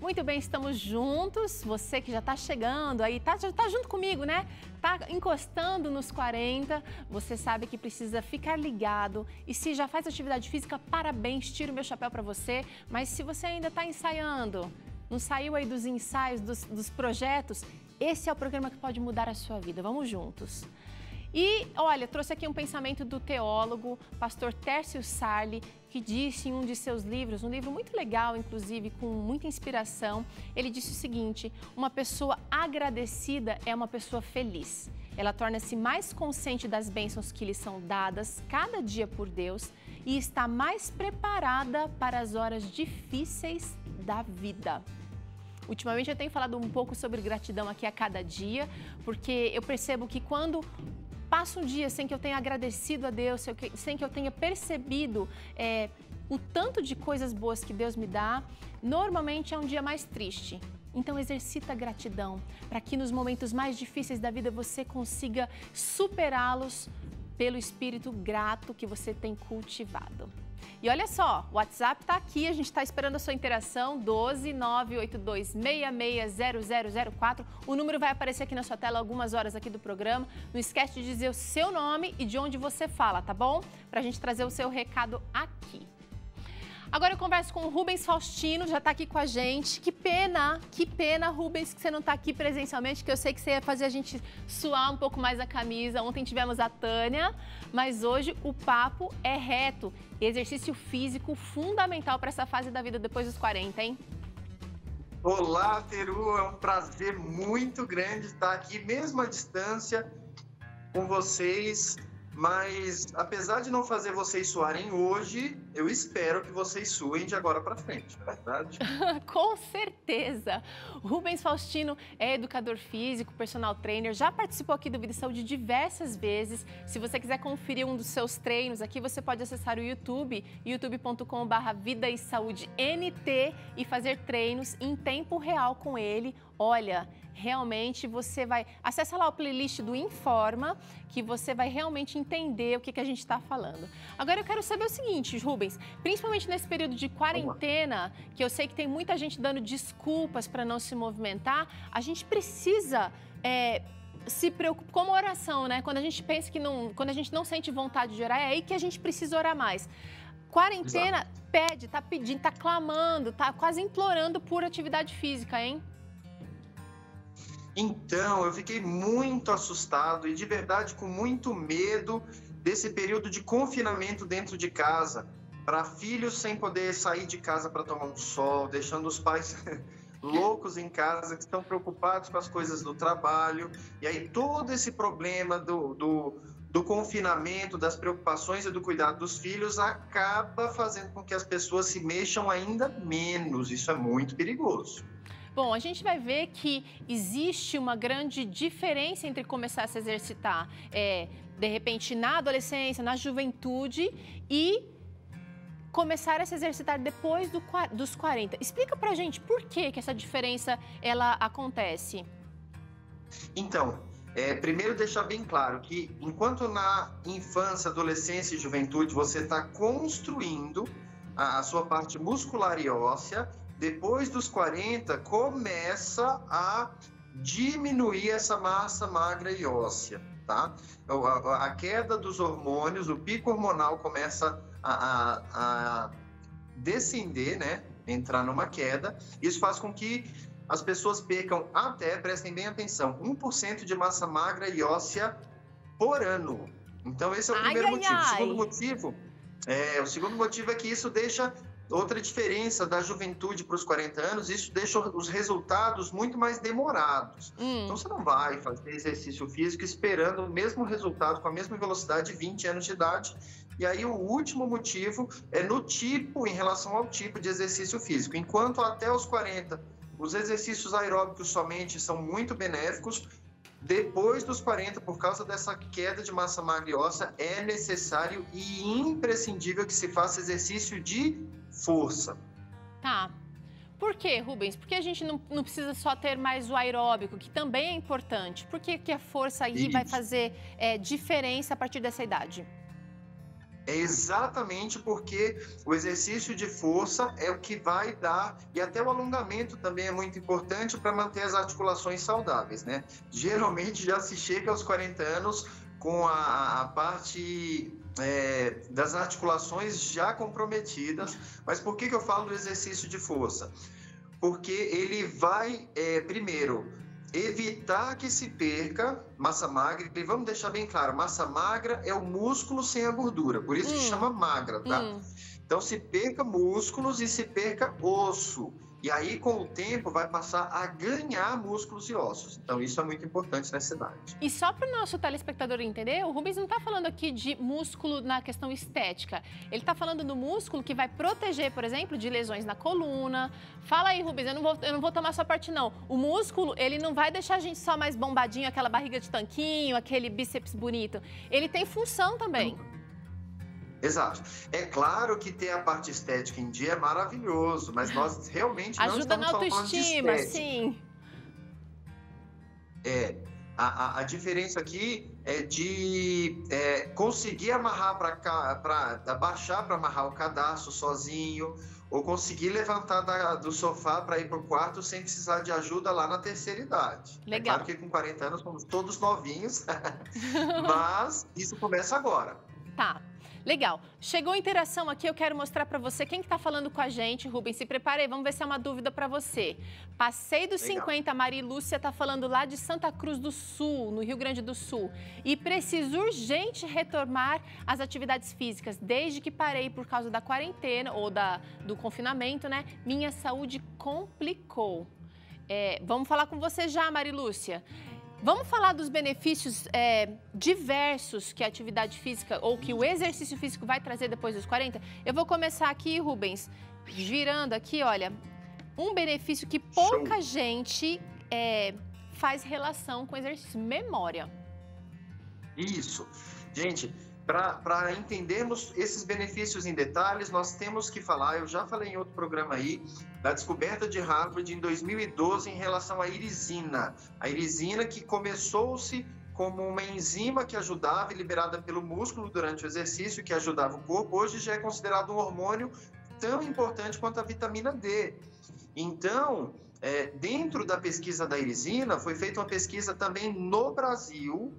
Muito bem, estamos juntos. Você que já está chegando aí, já tá junto comigo, né? Tá encostando nos 40, você sabe que precisa ficar ligado. E se já faz atividade física, parabéns, tiro o meu chapéu para você. Mas se você ainda está ensaiando, não saiu aí dos ensaios, dos projetos, esse é o programa que pode mudar a sua vida. Vamos juntos. E, olha, trouxe aqui um pensamento do teólogo, pastor Tércio Sarli, que disse em um de seus livros, um livro muito legal, inclusive, com muita inspiração, ele disse o seguinte: uma pessoa agradecida é uma pessoa feliz. Ela torna-se mais consciente das bênçãos que lhe são dadas cada dia por Deus e está mais preparada para as horas difíceis da vida. Ultimamente eu tenho falado um pouco sobre gratidão aqui a cada dia, porque eu percebo que quando passa um dia sem que eu tenha agradecido a Deus, sem que eu tenha percebido o tanto de coisas boas que Deus me dá, normalmente é um dia mais triste. Então exercita a gratidão, para que nos momentos mais difíceis da vida você consiga superá-los pelo espírito grato que você tem cultivado. E olha só, o WhatsApp está aqui, a gente está esperando a sua interação, 12 982660004. O número vai aparecer aqui na sua tela algumas horas aqui do programa. Não esquece de dizer o seu nome e de onde você fala, tá bom? Para a gente trazer o seu recado aqui. Agora eu converso com o Rubens Faustino, já está aqui com a gente. Que pena, Rubens, que você não está aqui presencialmente, que eu sei que você ia fazer a gente suar um pouco mais a camisa. Ontem tivemos a Tânia, mas hoje o papo é reto. Exercício físico fundamental para essa fase da vida depois dos 40, hein? Olá, Teru, é um prazer muito grande estar aqui, mesmo à distância, com vocês. Mas, apesar de não fazer vocês suarem hoje, eu espero que vocês suem de agora para frente, não é verdade? Com certeza! O Rubens Faustino é educador físico, personal trainer, já participou aqui do Vida e Saúde diversas vezes. Se você quiser conferir um dos seus treinos aqui, você pode acessar o YouTube, youtube.com/Vida e Saúde NT e fazer treinos em tempo real com ele. Olha, realmente você vai... Acessa lá o playlist do Informa, que você vai realmente entender o que a gente está falando. Agora eu quero saber o seguinte, Rubens, principalmente nesse período de quarentena, que eu sei que tem muita gente dando desculpas para não se movimentar, a gente precisa se preocupar com uma oração, né? Quando a gente pensa que não... Quando a gente não sente vontade de orar, é aí que a gente precisa orar mais. Quarentena pede, tá pedindo, tá clamando, tá quase implorando por atividade física, hein? Então, eu fiquei muito assustado e, de verdade, com muito medo desse período de confinamento dentro de casa, para filhos sem poder sair de casa para tomar um sol, deixando os pais loucos em casa, que estão preocupados com as coisas do trabalho. E aí todo esse problema do confinamento, das preocupações e do cuidado dos filhos acaba fazendo com que as pessoas se mexam ainda menos. Isso é muito perigoso. Bom, a gente vai ver que existe uma grande diferença entre começar a se exercitar, de repente, na adolescência, na juventude e começar a se exercitar depois dos 40. Explica pra gente por que essa diferença ela acontece. Então, primeiro deixar bem claro que enquanto na infância, adolescência e juventude você está construindo a sua parte muscular e óssea, depois dos 40, começa a diminuir essa massa magra e óssea, tá? A queda dos hormônios, o pico hormonal começa a descender, né? Entrar numa queda. Isso faz com que as pessoas percam até, prestem bem atenção, 1% de massa magra e óssea por ano. Então, esse é o primeiro motivo. O segundo motivo é que isso deixa... Outra diferença da juventude para os 40 anos, isso deixa os resultados muito mais demorados. Então, você não vai fazer exercício físico esperando o mesmo resultado, com a mesma velocidade de 20 anos de idade. E aí, o último motivo é em relação ao tipo de exercício físico. Enquanto até os 40, os exercícios aeróbicos somente são muito benéficos, depois dos 40, por causa dessa queda de massa magra e óssea, é necessário e imprescindível que se faça exercício de força. Tá. Por quê, Rubens? Porque a gente não precisa só ter mais o aeróbico, que também é importante. Por que a força aí vai fazer diferença a partir dessa idade? É exatamente porque o exercício de força é o que vai dar, e até o alongamento também é muito importante para manter as articulações saudáveis, né? Geralmente já se chega aos 40 anos com a parte das articulações já comprometidas. Mas por que eu falo do exercício de força? Porque ele vai, primeiro, evitar que se perca massa magra. E vamos deixar bem claro, massa magra é o músculo sem a gordura, por isso que chama magra, tá? Então se perca músculos e se perca osso. E aí, com o tempo, vai passar a ganhar músculos e ossos. Então, isso é muito importante nessa idade. E só para o nosso telespectador entender, o Rubens não está falando aqui de músculo na questão estética. Ele está falando do músculo que vai proteger, por exemplo, de lesões na coluna. Fala aí, Rubens, eu não vou tomar sua parte, não. O músculo, ele não vai deixar a gente só mais bombadinho, aquela barriga de tanquinho, aquele bíceps bonito. Ele tem função também. Exato. É claro que ter a parte estética em dia é maravilhoso, mas nós realmente não ajuda estamos na autoestima, falando de estética. Sim. A diferença aqui é de conseguir amarrar abaixar para amarrar o cadarço sozinho, ou conseguir levantar do sofá para ir para o quarto sem precisar de ajuda lá na terceira idade. Legal. É claro que com 40 anos somos todos novinhos, mas isso começa agora. Tá. Legal. Chegou a interação aqui, eu quero mostrar para você quem que tá falando com a gente. Rubens, se prepare aí, vamos ver se é uma dúvida para você. Passei dos 50, Maria Lúcia tá falando lá de Santa Cruz do Sul, no Rio Grande do Sul. E preciso urgente retomar as atividades físicas. Desde que parei por causa da quarentena ou do confinamento, né? Minha saúde complicou. Vamos falar com você já, Maria Lúcia. Vamos falar dos benefícios diversos que a atividade física ou que o exercício físico vai trazer depois dos 40? Eu vou começar aqui, Rubens, girando aqui, olha, um benefício que pouca gente faz relação com exercício, memória. Isso. Gente, para entendermos esses benefícios em detalhes, nós temos que falar, eu já falei em outro programa aí, da descoberta de Harvard em 2012 em relação à irisina. A irisina que começou-se como uma enzima que ajudava, liberada pelo músculo durante o exercício, que ajudava o corpo, hoje já é considerado um hormônio tão importante quanto a vitamina D. Então, dentro da pesquisa da irisina, foi feita uma pesquisa também no Brasil.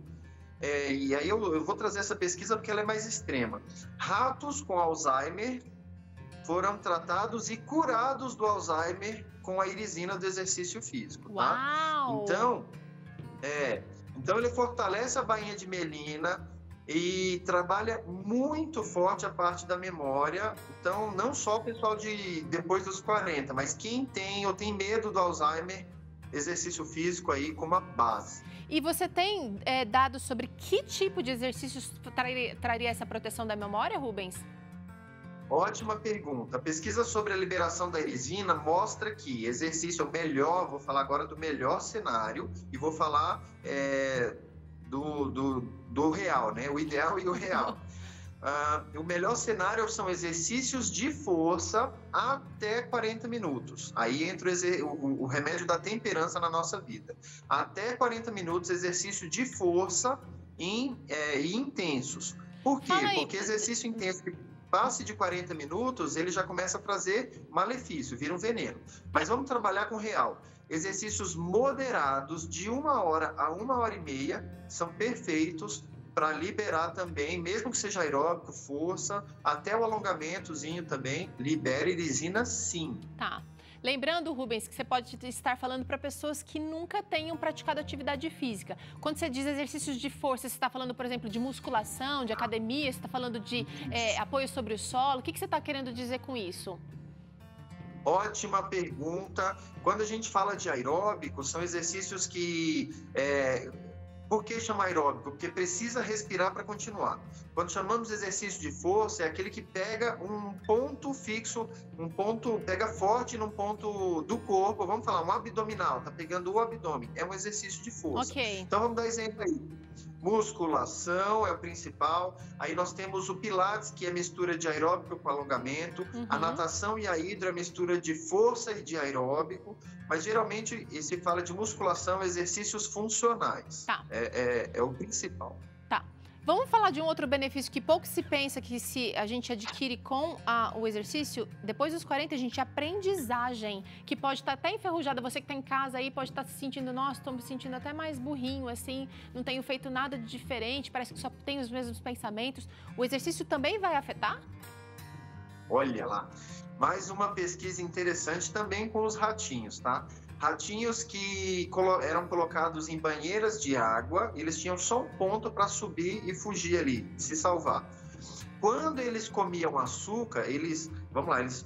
E aí eu vou trazer essa pesquisa porque ela é mais extrema. Ratos com Alzheimer foram tratados e curados do Alzheimer com a irisina do exercício físico. Tá? Uau! Então ele fortalece a bainha de mielina e trabalha muito forte a parte da memória. Então, não só o pessoal de depois dos 40, mas quem tem ou tem medo do Alzheimer, exercício físico aí como a base. E você tem dados sobre que tipo de exercícios traria essa proteção da memória, Rubens? Ótima pergunta. A pesquisa sobre a liberação da irisina mostra que exercício é o melhor, vou falar agora do melhor cenário e vou falar do real, né? O ideal e o real. O melhor cenário são exercícios de força até 40 minutos. Aí entra o remédio da temperança na nossa vida. Até 40 minutos, exercício de força e intensos. Por quê? Porque exercício intenso que passe de 40 minutos, ele já começa a trazer malefício, vira um veneno. Mas vamos trabalhar com real. Exercícios moderados de 1 hora a 1h30 são perfeitos para liberar também, mesmo que seja aeróbico, força, até o alongamentozinho também, libera irisina sim. Tá. Lembrando, Rubens, que você pode estar falando para pessoas que nunca tenham praticado atividade física. Quando você diz exercícios de força, você está falando, por exemplo, de musculação, de academia, você está falando de apoio sobre o solo. O que você está querendo dizer com isso? Ótima pergunta. Quando a gente fala de aeróbico, são exercícios que... Por que chama aeróbico? Porque precisa respirar para continuar. Quando chamamos de exercício de força, é aquele que pega um ponto fixo, pega forte num ponto do corpo, vamos falar, um abdominal, tá pegando o abdômen, é um exercício de força. Okay. Então vamos dar exemplo aí. Musculação é o principal, aí nós temos o Pilates, que é mistura de aeróbico com alongamento, a natação e a hidro é mistura de força e de aeróbico, mas geralmente se fala de musculação, exercícios funcionais, tá. É o principal. Tá. Vamos falar de um outro benefício que pouco se pensa, que se a gente adquire com o exercício, depois dos 40, a gente, aprendizagem, que pode estar até enferrujada. Você que está em casa aí pode estar se sentindo, nossa, estou me sentindo até mais burrinho, assim, não tenho feito nada de diferente, parece que só tenho os mesmos pensamentos. O exercício também vai afetar? Olha lá, mais uma pesquisa interessante também com os ratinhos, tá? Ratinhos que eram colocados em banheiras de água, eles tinham só um ponto para subir e fugir ali, se salvar. Quando eles comiam açúcar, eles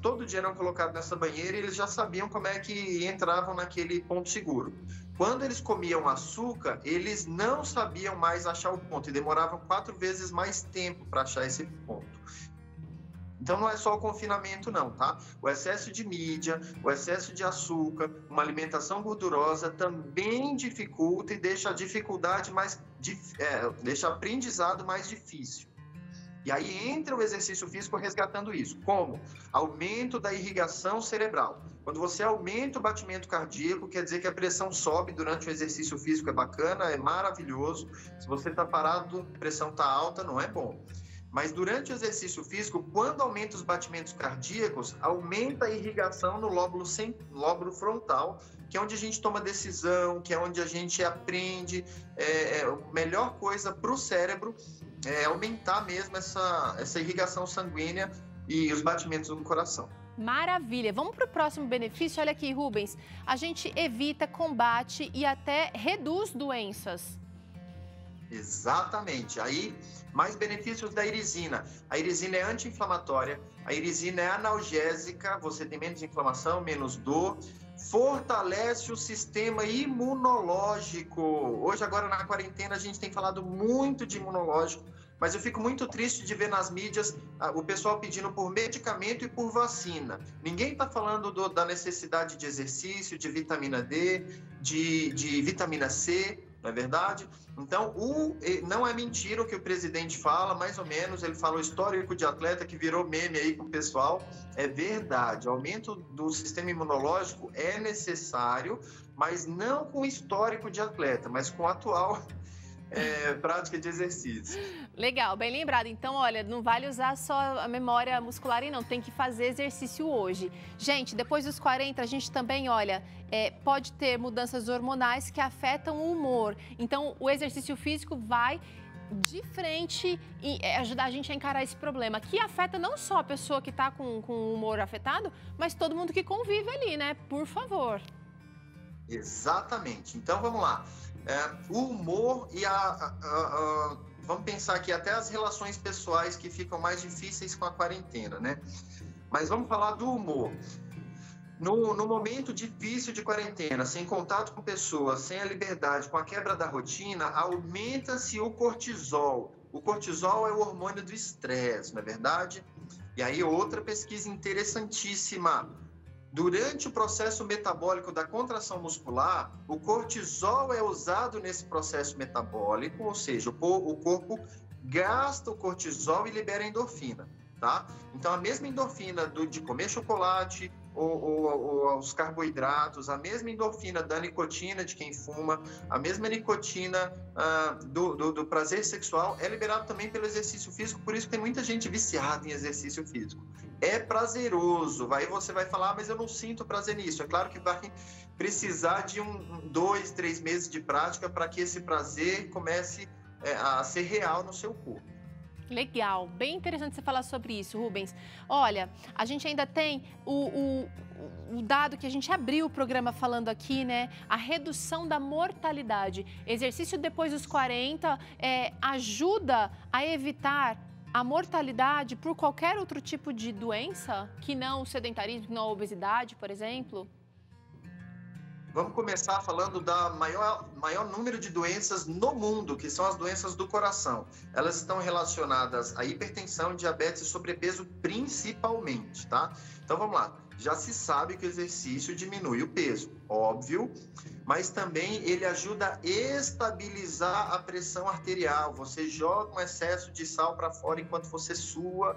todo dia eram colocados nessa banheira e eles já sabiam como é que entravam naquele ponto seguro. Quando eles comiam açúcar, eles não sabiam mais achar o ponto e demoravam 4 vezes mais tempo para achar esse ponto. Então, não é só o confinamento, não, tá? O excesso de mídia, o excesso de açúcar, uma alimentação gordurosa também dificulta e deixa a dificuldade deixa o aprendizado mais difícil. E aí entra o exercício físico resgatando isso. Como? Aumento da irrigação cerebral. Quando você aumenta o batimento cardíaco, quer dizer que a pressão sobe durante o exercício físico, é bacana, é maravilhoso. Se você está parado, a pressão está alta, não é bom. Mas durante o exercício físico, quando aumenta os batimentos cardíacos, aumenta a irrigação no lóbulo frontal, que é onde a gente toma decisão, que é onde a gente aprende. A melhor coisa para o cérebro é aumentar mesmo essa irrigação sanguínea e os batimentos do coração. Maravilha! Vamos para o próximo benefício. Olha aqui, Rubens. A gente evita, combate e até reduz doenças. Exatamente. Aí, mais benefícios da irisina. A irisina é anti-inflamatória, a irisina é analgésica, você tem menos inflamação, menos dor, fortalece o sistema imunológico. Hoje, agora na quarentena, a gente tem falado muito de imunológico, mas eu fico muito triste de ver nas mídias o pessoal pedindo por medicamento e por vacina. Ninguém está falando da necessidade de exercício, de vitamina D, de vitamina C, não é verdade? Então, não é mentira o que o presidente fala, mais ou menos, ele falou histórico de atleta que virou meme aí com o pessoal, é verdade, o aumento do sistema imunológico é necessário, mas não com histórico de atleta, mas com atual prática de exercício. Legal, bem lembrado. Então, olha, não vale usar só a memória muscular e não, tem que fazer exercício hoje. Gente, depois dos 40, a gente também, olha, pode ter mudanças hormonais que afetam o humor. Então, o exercício físico vai de frente e ajudar a gente a encarar esse problema, que afeta não só a pessoa que está com o humor afetado, mas todo mundo que convive ali, né? Por favor. Exatamente. Então, vamos lá. O humor e vamos pensar aqui até as relações pessoais que ficam mais difíceis com a quarentena, né? Mas vamos falar do humor. No momento difícil de quarentena, sem contato com pessoas, sem a liberdade, com a quebra da rotina, aumenta-se o cortisol. O cortisol é o hormônio do estresse, não é verdade? E aí outra pesquisa interessantíssima. Durante o processo metabólico da contração muscular, o cortisol é usado nesse processo metabólico, ou seja, o corpo gasta o cortisol e libera endorfina, tá? Então, a mesma endorfina de comer chocolate ou os carboidratos, a mesma endorfina da nicotina de quem fuma, a mesma nicotina do prazer sexual é liberado também pelo exercício físico, por isso tem muita gente viciada em exercício físico. É prazeroso, aí você vai falar, mas eu não sinto prazer nisso. É claro que vai precisar de 2, 3 meses de prática para que esse prazer comece a ser real no seu corpo. Legal, bem interessante você falar sobre isso, Rubens. Olha, a gente ainda tem o dado que a gente abriu o programa falando aqui, né? A redução da mortalidade. Exercício depois dos 40 ajuda a evitar a mortalidade por qualquer outro tipo de doença, que não o sedentarismo, que não a obesidade, por exemplo? Vamos começar falando da maior número de doenças no mundo, que são as doenças do coração. Elas estão relacionadas à hipertensão, diabetes e sobrepeso principalmente, tá? Então vamos lá. Já se sabe que o exercício diminui o peso, óbvio, mas também ele ajuda a estabilizar a pressão arterial. Você joga um excesso de sal para fora enquanto você sua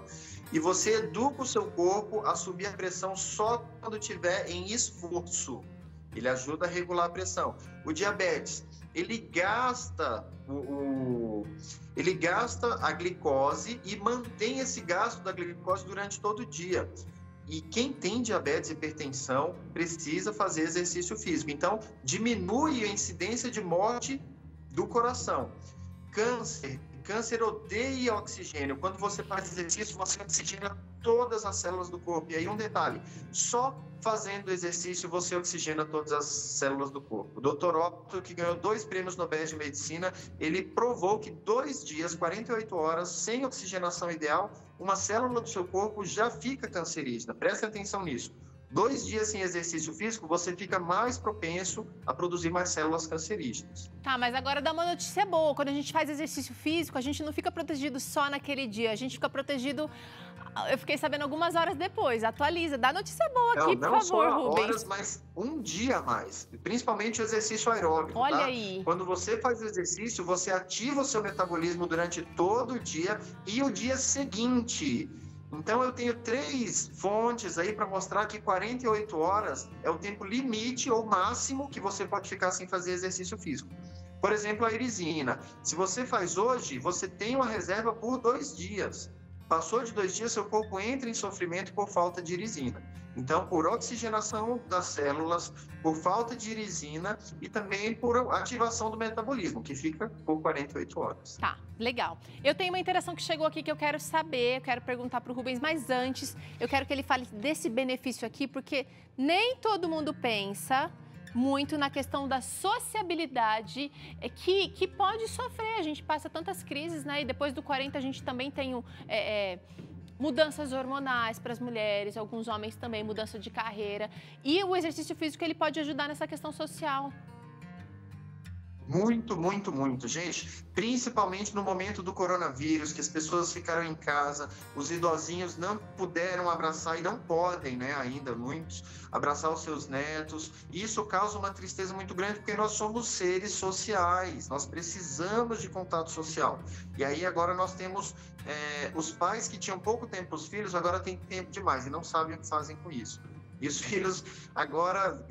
e você educa o seu corpo a subir a pressão só quando estiver em esforço. Ele ajuda a regular a pressão. O diabetes, ele gasta ele gasta a glicose e mantém esse gasto da glicose durante todo o dia. E quem tem diabetes e hipertensão precisa fazer exercício físico. Então, diminui a incidência de morte do coração. Câncer odeia oxigênio. Quando você faz exercício, você oxigena todas as células do corpo. E aí um detalhe, só fazendo exercício você oxigena todas as células do corpo. O Dr. Otto, que ganhou 2 prêmios Nobel de Medicina, ele provou que 2 dias, 48 horas, sem oxigenação ideal, uma célula do seu corpo já fica cancerígena. Preste atenção nisso. 2 dias sem exercício físico, você fica mais propenso a produzir mais células cancerígenas. Tá, mas agora dá uma notícia boa. Quando a gente faz exercício físico, a gente não fica protegido só naquele dia. A gente fica protegido, eu fiquei sabendo algumas horas depois. Atualiza, dá notícia boa aqui, por favor, Rubens. Não só horas, mas um dia a mais. Principalmente o exercício aeróbico, Olha tá? aí. Quando você faz exercício, você ativa o seu metabolismo durante todo o dia e o dia seguinte. Então, eu tenho 3 fontes aí para mostrar que 48 horas é o tempo limite ou máximo que você pode ficar sem fazer exercício físico. Por exemplo, a irisina. Se você faz hoje, você tem uma reserva por 2 dias. Passou de 2 dias, seu corpo entra em sofrimento por falta de irisina. Então, por oxigenação das células, por falta de irisina e também por ativação do metabolismo, que fica por 48 horas. Tá, legal. Eu tenho uma interação que chegou aqui que eu quero saber, eu quero perguntar para o Rubens, mas antes eu quero que ele fale desse benefício aqui, porque nem todo mundo pensa muito na questão da sociabilidade que pode sofrer. A gente passa tantas crises, né? E depois do 40 a gente também tem mudanças hormonais para as mulheres, alguns homens também, mudança de carreira. E o exercício físico, ele pode ajudar nessa questão social. Muito, muito, muito, gente. Principalmente no momento do coronavírus, que as pessoas ficaram em casa, os idosinhos não puderam abraçar e não podem, né, ainda muitos, abraçar os seus netos. Isso causa uma tristeza muito grande, porque nós somos seres sociais, nós precisamos de contato social. E aí agora nós temos os pais que tinham pouco tempo para os filhos, agora têm tempo demais e não sabem o que fazem com isso. E os filhos agora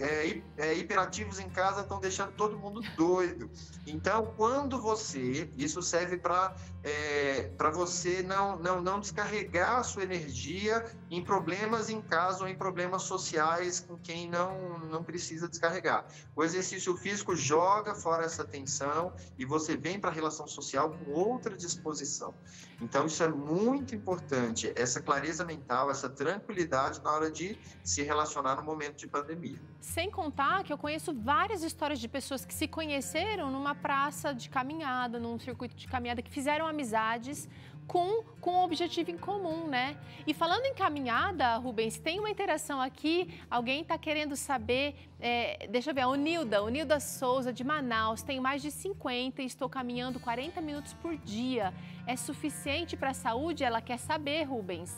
hiperativos em casa estão deixando todo mundo doido. Então, quando isso serve para você não descarregar a sua energia em problemas em casa ou em problemas sociais com quem não precisa descarregar. O exercício físico joga fora essa tensão e você vem para a relação social com outra disposição. Então, isso é muito importante, essa clareza mental, essa tranquilidade na hora de se relacionar no momento de pandemia. Sem contar que eu conheço várias histórias de pessoas que se conheceram numa praça de caminhada, num circuito de caminhada, que fizeram amizades com um objetivo em comum, né? E falando em caminhada, Rubens, tem uma interação aqui, alguém está querendo saber, deixa eu ver, o Nilda Souza, de Manaus, tenho mais de 50 e estou caminhando 40 minutos por dia. É suficiente para a saúde? Ela quer saber, Rubens.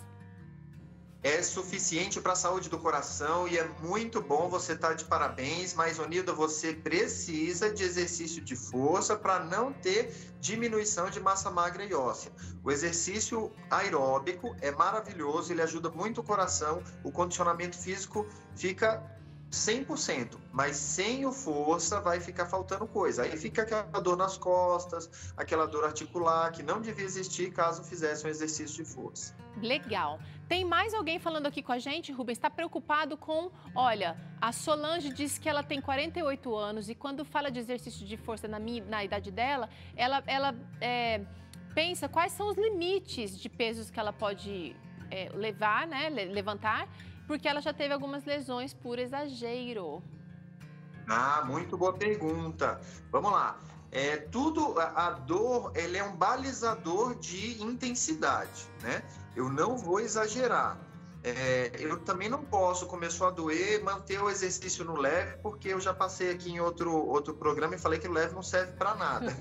É suficiente para a saúde do coração e é muito bom, você estar de parabéns, mas, Nilda, você precisa de exercício de força para não ter diminuição de massa magra e óssea. O exercício aeróbico é maravilhoso, ele ajuda muito o coração, o condicionamento físico fica 100%, mas sem o força vai ficar faltando coisa. Aí fica aquela dor nas costas, aquela dor articular, que não devia existir caso fizesse um exercício de força. Legal. Tem mais alguém falando aqui com a gente, Rubens? Está preocupado com... Olha, a Solange disse que ela tem 48 anos e quando fala de exercício de força na idade dela, ela pensa quais são os limites de pesos que ela pode levar, né, levantar, porque ela já teve algumas lesões por exagero. Ah, muito boa pergunta. Vamos lá. A dor, ele é um balizador de intensidade, né? Eu não vou exagerar. Eu também não posso, começou a doer, manter o exercício no leve, porque eu já passei aqui em outro programa e falei que o leve não serve para nada.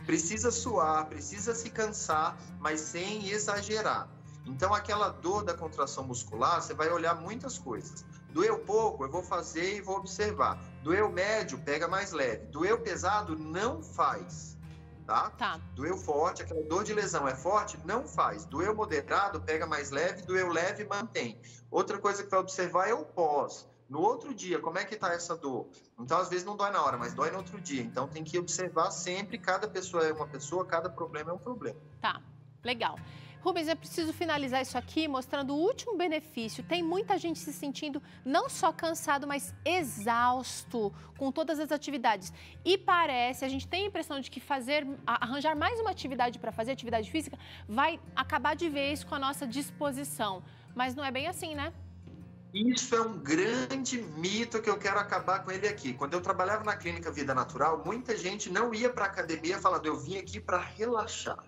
Precisa suar, precisa se cansar, mas sem exagerar. Então, aquela dor da contração muscular, você vai olhar muitas coisas. Doeu pouco, eu vou fazer e vou observar. Doeu médio, pega mais leve. Doeu pesado, não faz, tá? Doeu forte, aquela dor de lesão é forte, não faz. Doeu moderado, pega mais leve. Doeu leve, mantém. Outra coisa que vai observar é o pós. No outro dia, como é que tá essa dor? Então, às vezes não dói na hora, mas dói no outro dia. Então, tem que observar sempre, cada pessoa é uma pessoa, cada problema é um problema. Tá, legal. Rubens, eu preciso finalizar isso aqui mostrando o último benefício. Tem muita gente se sentindo não só cansado, mas exausto com todas as atividades. E parece, a gente tem a impressão de que arranjar mais uma atividade para fazer, atividade física, vai acabar de vez com a nossa disposição. Mas não é bem assim, né? Isso é um grande mito que eu quero acabar com ele aqui. Quando eu trabalhava na clínica Vida Natural, muita gente não ia para a academia falando, eu vim aqui para relaxar.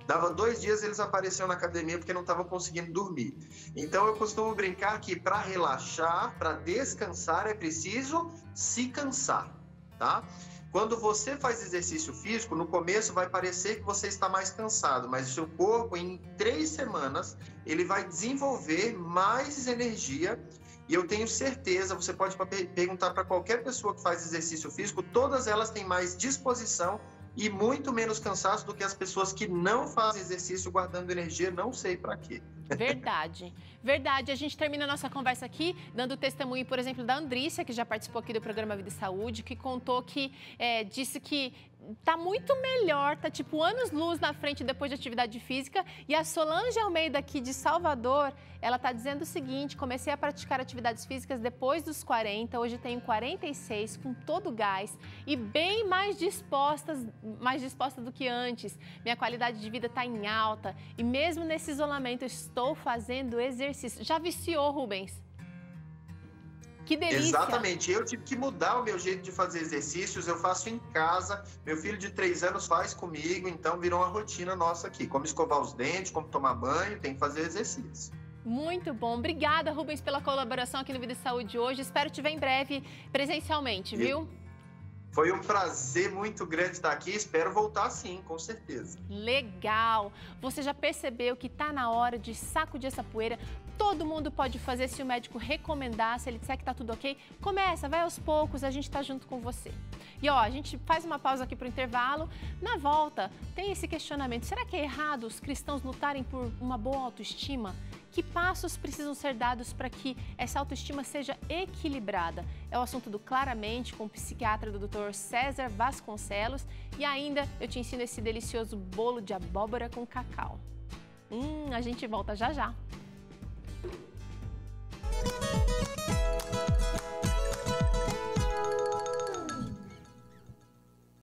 Dava 2 dias, eles apareciam na academia porque não estavam conseguindo dormir. Então, eu costumo brincar que para relaxar, para descansar, é preciso se cansar, tá? Quando você faz exercício físico, no começo vai parecer que você está mais cansado, mas o seu corpo, em 3 semanas, ele vai desenvolver mais energia. E eu tenho certeza, você pode perguntar para qualquer pessoa que faz exercício físico, todas elas têm mais disposição e muito menos cansaço do que as pessoas que não fazem exercício guardando energia, não sei para quê. Verdade, verdade. A gente termina a nossa conversa aqui dando testemunho, por exemplo, da Andrícia, que já participou aqui do programa Vida e Saúde, que contou que, disse que tá muito melhor, tá tipo anos-luz na frente depois de atividade física. E a Solange Almeida aqui de Salvador, ela tá dizendo o seguinte, comecei a praticar atividades físicas depois dos 40, hoje tenho 46, com todo o gás e bem mais disposta do que antes. Minha qualidade de vida tá em alta e mesmo nesse isolamento eu estou fazendo exercício. Já viciou, Rubens? Que delícia! Exatamente, eu tive que mudar o meu jeito de fazer exercícios, eu faço em casa, meu filho de 3 anos faz comigo, então virou uma rotina nossa aqui, como escovar os dentes, como tomar banho, tem que fazer exercício. Muito bom, obrigada Rubens pela colaboração aqui no Vida e Saúde hoje, espero te ver em breve presencialmente, viu? Foi um prazer muito grande estar aqui, espero voltar sim, com certeza. Legal! Você já percebeu que está na hora de sacudir essa poeira? Todo mundo pode fazer se o médico recomendar, se ele disser que está tudo ok. Começa, vai aos poucos, a gente está junto com você. E ó, a gente faz uma pausa aqui para o intervalo. Na volta, tem esse questionamento. Será que é errado os cristãos lutarem por uma boa autoestima? Que passos precisam ser dados para que essa autoestima seja equilibrada? É o assunto do Claramente com o psiquiatra do Dr. César Vasconcelos. E ainda eu te ensino esse delicioso bolo de abóbora com cacau. A gente volta já já.